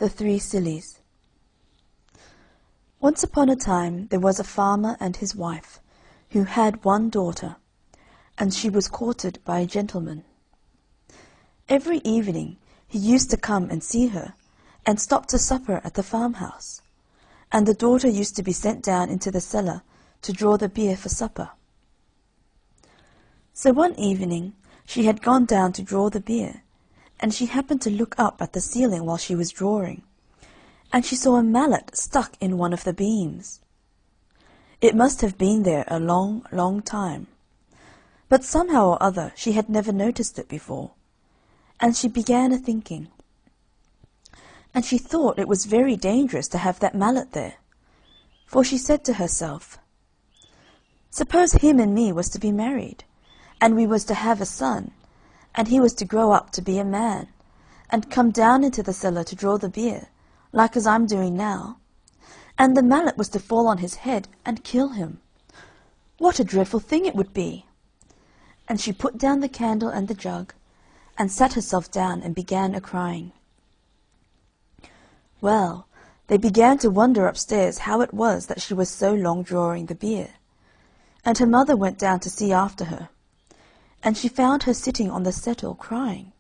The Three Sillies. Once upon a time there was a farmer and his wife, who had one daughter, and she was courted by a gentleman. Every evening he used to come and see her, and stop to supper at the farmhouse, and the daughter used to be sent down into the cellar to draw the beer for supper. So one evening she had gone down to draw the beer, and she happened to look up at the ceiling while she was drawing, and she saw a mallet stuck in one of the beams. It must have been there a long, long time, but somehow or other she had never noticed it before, and she began a-thinking. And she thought it was very dangerous to have that mallet there, for she said to herself, "Suppose him and me was to be married, and we was to have a son, and he was to grow up to be a man, and come down into the cellar to draw the beer, like as I'm doing now, and the mallet was to fall on his head and kill him. What a dreadful thing it would be!" And she put down the candle and the jug, and sat herself down and began a-crying. Well, they began to wonder upstairs how it was that she was so long drawing the beer, and her mother went down to see after her, and she found her sitting on the settle crying,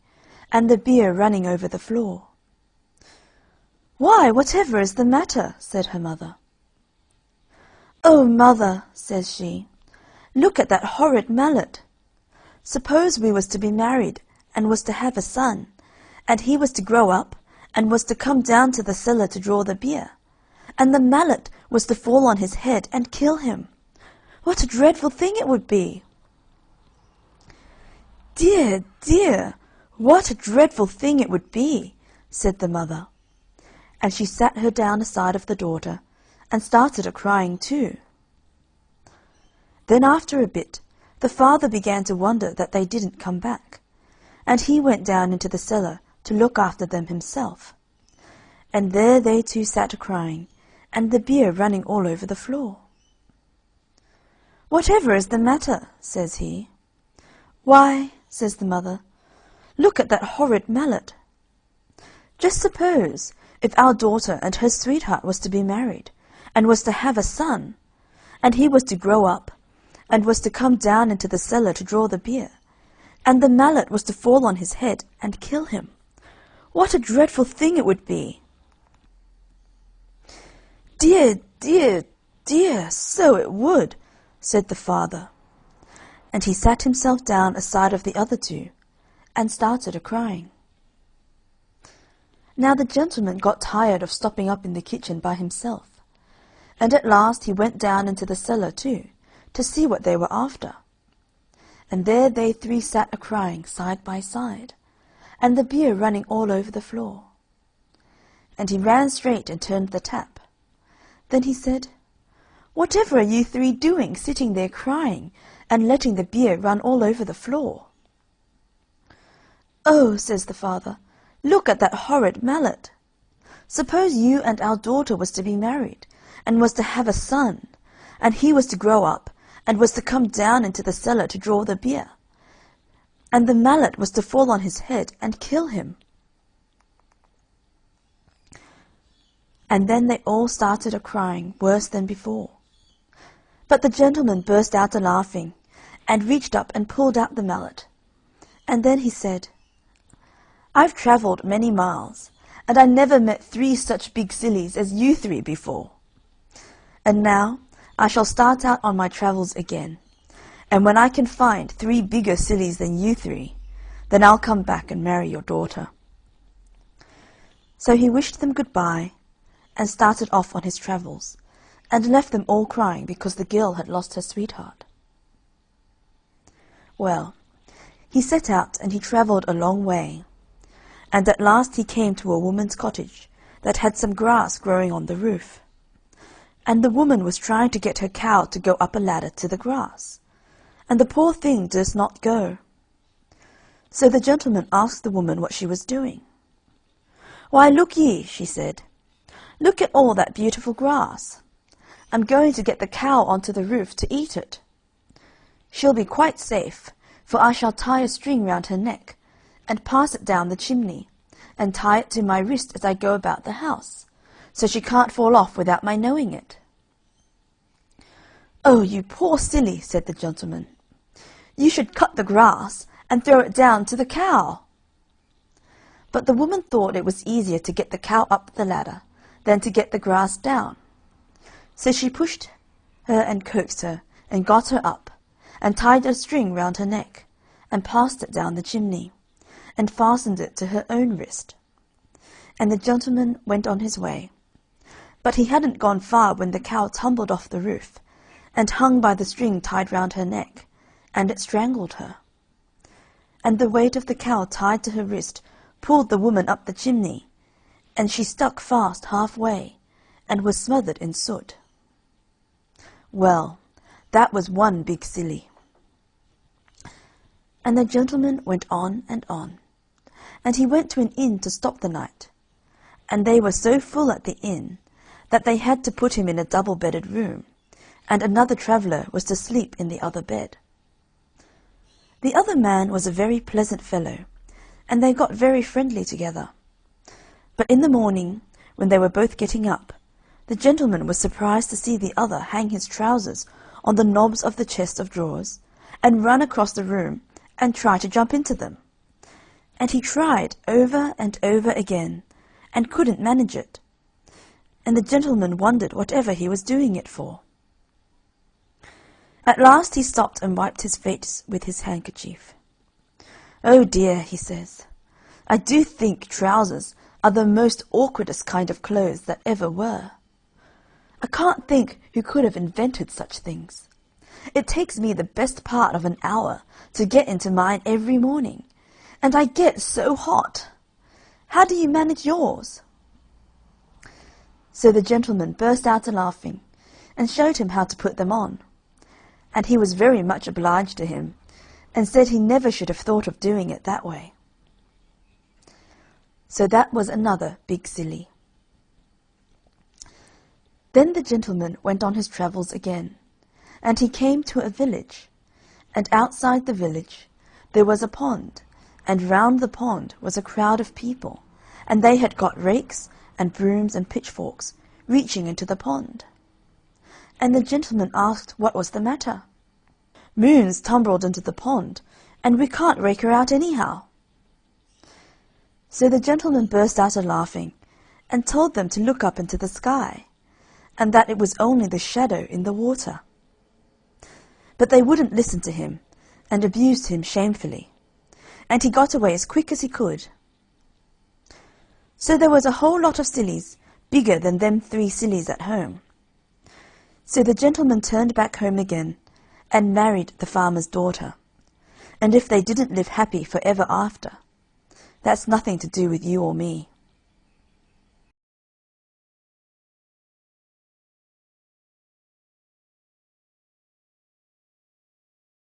and the beer running over the floor. "Why, whatever is the matter?" said her mother. "Oh, mother," says she, "look at that horrid mallet. Suppose we was to be married, and was to have a son, and he was to grow up, and was to come down to the cellar to draw the beer, and the mallet was to fall on his head and kill him. What a dreadful thing it would be!" "Dear, dear, what a dreadful thing it would be!" said the mother, and she sat her down aside of the daughter, and started a-crying too. Then after a bit the father began to wonder that they didn't come back, and he went down into the cellar to look after them himself, and there they two sat a-crying, and the beer running all over the floor. "Whatever is the matter?" says he. "Why," says the mother, "look at that horrid mallet. Just suppose if our daughter and her sweetheart was to be married, and was to have a son, and he was to grow up, and was to come down into the cellar to draw the beer, and the mallet was to fall on his head and kill him. What a dreadful thing it would be!" "Dear, dear, dear, so it would," said the father, and he sat himself down aside of the other two, and started a-crying. Now the gentleman got tired of stopping up in the kitchen by himself, and at last he went down into the cellar too, to see what they were after. And there they three sat a-crying side by side, and the beer running all over the floor. And he ran straight and turned the tap. Then he said, "Whatever are you three doing, sitting there crying, and letting the beer run all over the floor?" "Oh," says the father, "look at that horrid mallet. Suppose you and our daughter was to be married, and was to have a son, and he was to grow up, and was to come down into the cellar to draw the beer, and the mallet was to fall on his head and kill him." And then they all started a-crying worse than before. But the gentleman burst out a-laughing, and reached up and pulled out the mallet. And then he said, "I've travelled many miles, and I never met three such big sillies as you three before. And now I shall start out on my travels again, and when I can find three bigger sillies than you three, then I'll come back and marry your daughter." So he wished them good-bye, and started off on his travels, and left them all crying because the girl had lost her sweetheart. Well, he set out and he travelled a long way, and at last he came to a woman's cottage that had some grass growing on the roof. And the woman was trying to get her cow to go up a ladder to the grass, and the poor thing durst not go. So the gentleman asked the woman what she was doing. "Why, look ye," she said, "look at all that beautiful grass. I'm going to get the cow onto the roof to eat it. She'll be quite safe, for I shall tie a string round her neck, and pass it down the chimney, and tie it to my wrist as I go about the house, so she can't fall off without my knowing it." "Oh, you poor silly," said the gentleman. "You should cut the grass and throw it down to the cow." But the woman thought it was easier to get the cow up the ladder than to get the grass down. So she pushed her and coaxed her and got her up, and tied a string round her neck, and passed it down the chimney, and fastened it to her own wrist. And the gentleman went on his way. But he hadn't gone far when the cow tumbled off the roof, and hung by the string tied round her neck, and it strangled her. And the weight of the cow tied to her wrist pulled the woman up the chimney, and she stuck fast half-way, and was smothered in soot. Well, that was one big silly. And the gentleman went on, and he went to an inn to stop the night, and they were so full at the inn that they had to put him in a double-bedded room, and another traveller was to sleep in the other bed. The other man was a very pleasant fellow, and they got very friendly together. But in the morning, when they were both getting up, the gentleman was surprised to see the other hang his trousers on the knobs of the chest of drawers, and run across the room and try to jump into them. And he tried over and over again, and couldn't manage it. And the gentleman wondered whatever he was doing it for. At last he stopped and wiped his face with his handkerchief. "Oh dear," he says, "I do think trousers are the most awkwardest kind of clothes that ever were. I can't think who could have invented such things. It takes me the best part of an hour to get into mine every morning, and I get so hot. How do you manage yours?" So the gentleman burst out a-laughing, and showed him how to put them on. And he was very much obliged to him, and said he never should have thought of doing it that way. So that was another big silly. Then the gentleman went on his travels again, and he came to a village, and outside the village there was a pond, and round the pond was a crowd of people, and they had got rakes and brooms and pitchforks, reaching into the pond. And the gentleman asked what was the matter. "Moon's tumbled into the pond, and we can't rake her out anyhow." So the gentleman burst out a-laughing, and told them to look up into the sky, and that it was only the shadow in the water. But they wouldn't listen to him, and abused him shamefully, and he got away as quick as he could. So there was a whole lot of sillies, bigger than them 3 sillies at home. So the gentleman turned back home again, and married the farmer's daughter. And if they didn't live happy for ever after, that's nothing to do with you or me.